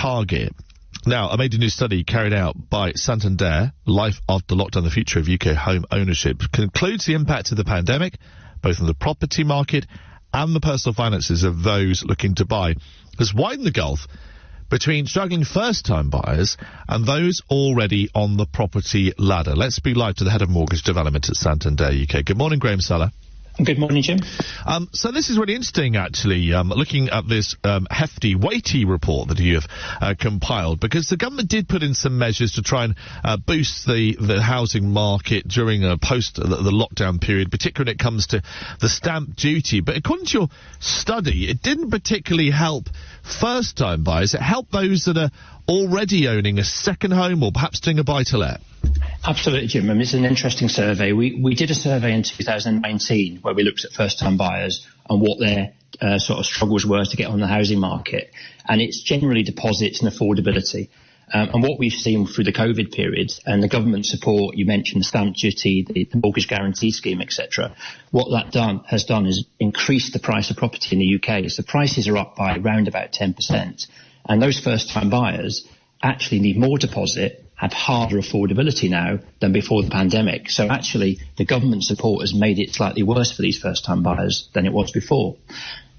target. Now, a major new study carried out by Santander, Life After Lockdown, the Future of UK Home Ownership, concludes the impact of the pandemic, both on the property market and the personal finances of those looking to buy, has widened the gulf between struggling first-time buyers and those already on the property ladder. Let's be live to the head of mortgage development at Santander UK. Good morning, Graham Suller. Good morning, Jim. So this is really interesting, actually, looking at this hefty, weighty report that you have compiled, because the government did put in some measures to try and boost the housing market during post the lockdown period, particularly when it comes to the stamp duty. But according to your study, it didn't particularly help first-time buyers. It helped those that are already owning a second home or perhaps doing a buy-to-let. Absolutely, Jim. And it's an interesting survey. We did a survey in 2019 where we looked at first-time buyers and what their sort of struggles were to get on the housing market. And it's generally deposits and affordability. And what we've seen through the COVID period and the government support, you mentioned the stamp duty, the mortgage guarantee scheme, etc. What that has done is increased the price of property in the UK. So prices are up by around about 10%. And those first-time buyers actually need more deposit, have harder affordability now than before the pandemic. So actually, the government support has made it slightly worse for these first-time buyers than it was before.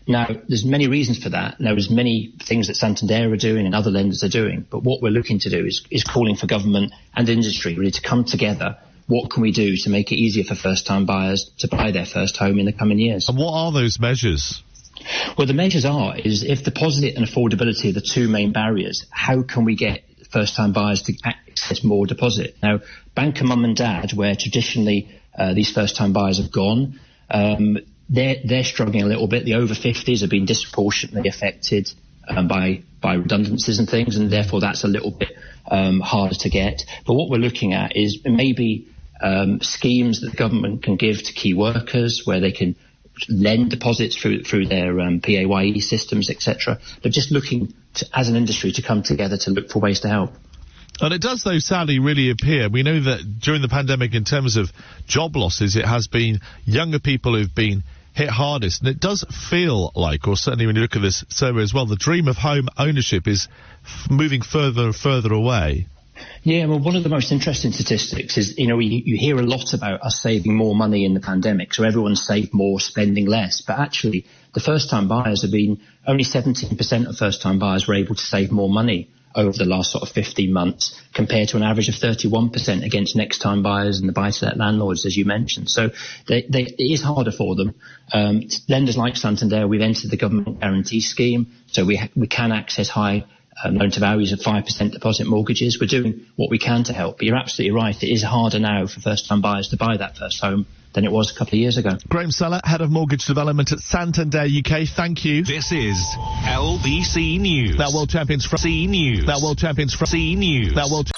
Now, there's many reasons for that. Now, there's many things that Santander are doing and other lenders are doing. But what we're looking to do is calling for government and industry really to come together. What can we do to make it easier for first-time buyers to buy their first home in the coming years? And what are those measures? Well, the measures is if deposit and affordability are the two main barriers, how can we get first-time buyers to access more deposit? Now, banker mum and dad, where traditionally these first-time buyers have gone, they're struggling a little bit. The over 50s have been disproportionately affected by redundancies and things, and therefore that's a little bit harder to get. But what we're looking at is maybe schemes that the government can give to key workers where they can lend deposits through their PAYE systems, etc. But just looking as an industry to come together to look for ways to help. And it does, though, sadly, really appear. We know that during the pandemic, in terms of job losses, it has been younger people who've been hit hardest. And it does feel like, or certainly when you look at this survey as well, the dream of home ownership is moving further and further away. Yeah, well, one of the most interesting statistics is, you hear a lot about us saving more money in the pandemic, so everyone saved more, spending less. But actually, the first-time buyers have been, only 17% of first-time buyers were able to save more money over the last sort of 15 months, compared to an average of 31% against next-time buyers and the buy-to-let landlords, as you mentioned. So it is harder for them. Lenders like Santander, we've entered the government guarantee scheme, so we can access high loan-to-values of 5% deposit mortgages. We're doing what we can to help. But you're absolutely right. It is harder now for first-time buyers to buy that first home than it was a couple of years ago. Graham Suller, Head of Mortgage Development at Santander UK. Thank you. This is LBC News. Now, World Champions from C News. Now, World Champions from C News. Now, World